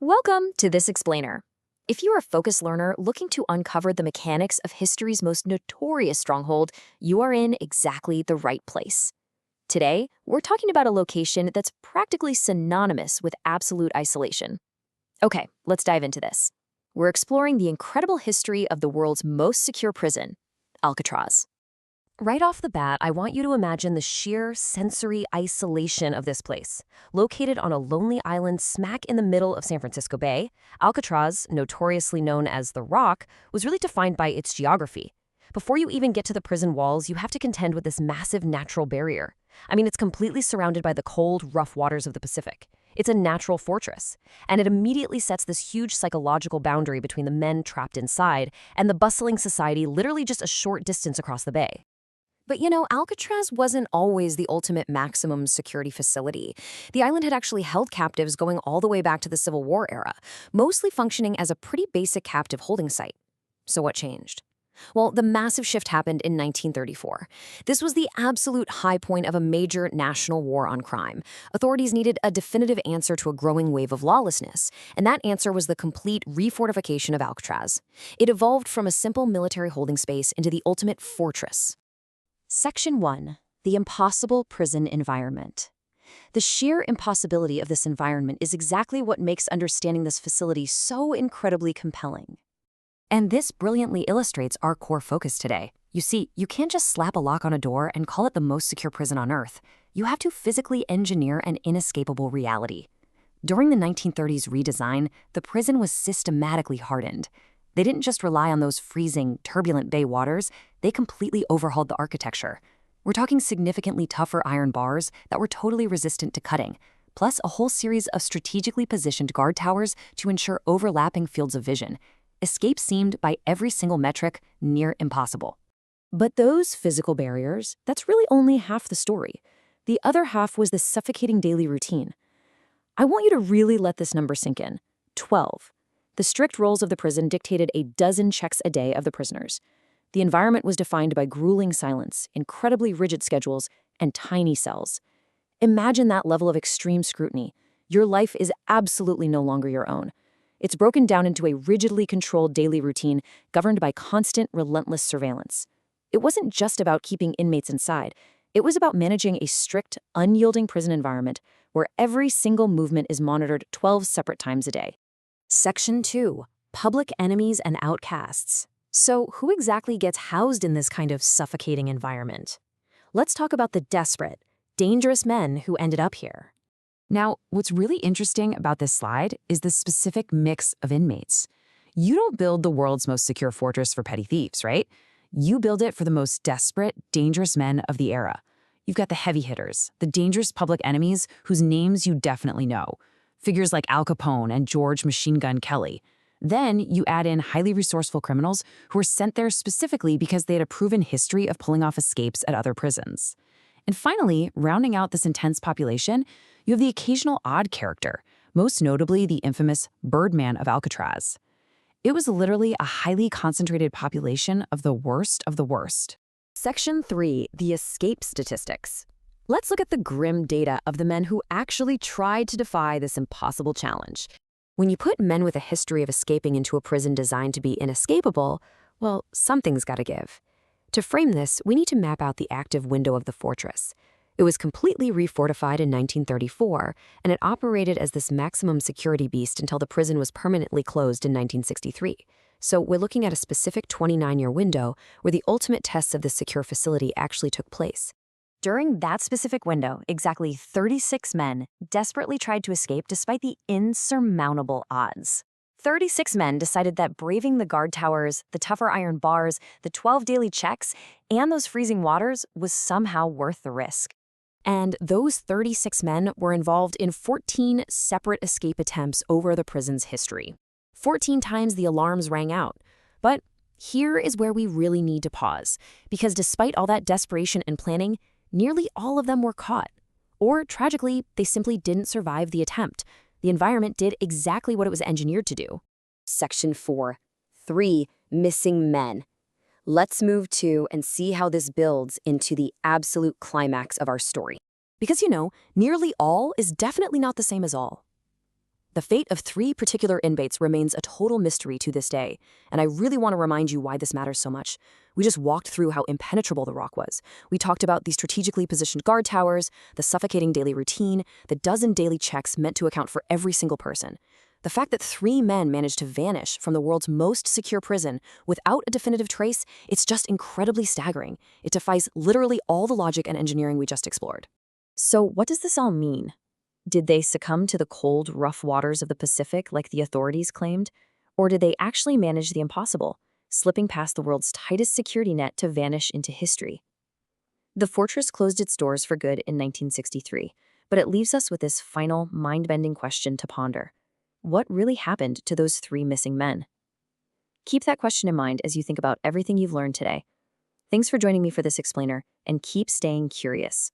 Welcome to This Explainer. If you're a focused learner looking to uncover the mechanics of history's most notorious stronghold, you are in exactly the right place. Today, we're talking about a location that's practically synonymous with absolute isolation. Okay, let's dive into this. We're exploring the incredible history of the world's most secure prison, Alcatraz. Right off the bat, I want you to imagine the sheer sensory isolation of this place. Located on a lonely island smack in the middle of San Francisco Bay, Alcatraz, notoriously known as the Rock, was really defined by its geography. Before you even get to the prison walls, you have to contend with this massive natural barrier. It's completely surrounded by the cold, rough waters of the Pacific. It's a natural fortress, and it immediately sets this huge psychological boundary between the men trapped inside and the bustling society literally just a short distance across the bay. But Alcatraz wasn't always the ultimate maximum security facility. The island had actually held captives going all the way back to the Civil War era, mostly functioning as a pretty basic captive holding site. So what changed? Well, the massive shift happened in 1934. This was the absolute high point of a major national war on crime. Authorities needed a definitive answer to a growing wave of lawlessness, and that answer was the complete refortification of Alcatraz. It evolved from a simple military holding space into the ultimate fortress. Section 1. The impossible prison environment. The sheer impossibility of this environment is exactly what makes understanding this facility so incredibly compelling. And this brilliantly illustrates our core focus today. You see, you can't just slap a lock on a door and call it the most secure prison on Earth. You have to physically engineer an inescapable reality. During the 1930s redesign, the prison was systematically hardened. They didn't just rely on those freezing, turbulent bay waters, they completely overhauled the architecture. We're talking significantly tougher iron bars that were totally resistant to cutting, plus a whole series of strategically positioned guard towers to ensure overlapping fields of vision. Escape seemed, by every single metric, near impossible. But those physical barriers, that's really only half the story. The other half was the suffocating daily routine. I want you to really let this number sink in. 12. The strict rules of the prison dictated a dozen checks a day of the prisoners. The environment was defined by grueling silence, incredibly rigid schedules, and tiny cells. Imagine that level of extreme scrutiny. Your life is absolutely no longer your own. It's broken down into a rigidly controlled daily routine governed by constant, relentless surveillance. It wasn't just about keeping inmates inside. It was about managing a strict, unyielding prison environment where every single movement is monitored 12 separate times a day. Section 2. Public enemies and outcasts. So who exactly gets housed in this kind of suffocating environment? Let's talk about the desperate, dangerous men who ended up here. Now, what's really interesting about this slide is the specific mix of inmates. You don't build the world's most secure fortress for petty thieves, right? You build it for the most desperate, dangerous men of the era. You've got the heavy hitters, the dangerous public enemies whose names you definitely know. Figures like Al Capone and George Machine Gun Kelly. Then you add in highly resourceful criminals who were sent there specifically because they had a proven history of pulling off escapes at other prisons. And finally, rounding out this intense population, you have the occasional odd character, most notably the infamous Birdman of Alcatraz. It was literally a highly concentrated population of the worst of the worst. Section 3. The escape statistics. Let's look at the grim data of the men who actually tried to defy this impossible challenge. When you put men with a history of escaping into a prison designed to be inescapable, well, something's got to give. To frame this, we need to map out the active window of the fortress. It was completely refortified in 1934, and it operated as this maximum security beast until the prison was permanently closed in 1963. So we're looking at a specific 29-year window where the ultimate tests of this secure facility actually took place. During that specific window, exactly 36 men desperately tried to escape despite the insurmountable odds. 36 men decided that braving the guard towers, the tougher iron bars, the 12 daily checks, and those freezing waters was somehow worth the risk. And those 36 men were involved in 14 separate escape attempts over the prison's history. 14 times the alarms rang out. But here is where we really need to pause, because despite all that desperation and planning, nearly all of them were caught. Or, tragically, they simply didn't survive the attempt. The environment did exactly what it was engineered to do. Section 4. 3 missing men. Let's move to and see how this builds into the absolute climax of our story. Because nearly all is definitely not the same as all. The fate of 3 particular inmates remains a total mystery to this day, and I really want to remind you why this matters so much. We just walked through how impenetrable the rock was. We talked about the strategically positioned guard towers, the suffocating daily routine, the dozen daily checks meant to account for every single person. The fact that 3 men managed to vanish from the world's most secure prison without a definitive trace, it's just incredibly staggering. It defies literally all the logic and engineering we just explored. So what does this all mean? Did they succumb to the cold, rough waters of the Pacific like the authorities claimed? Or did they actually manage the impossible, slipping past the world's tightest security net to vanish into history? The fortress closed its doors for good in 1963, but it leaves us with this final, mind-bending question to ponder. What really happened to those 3 missing men? Keep that question in mind as you think about everything you've learned today. Thanks for joining me for this explainer, and keep staying curious.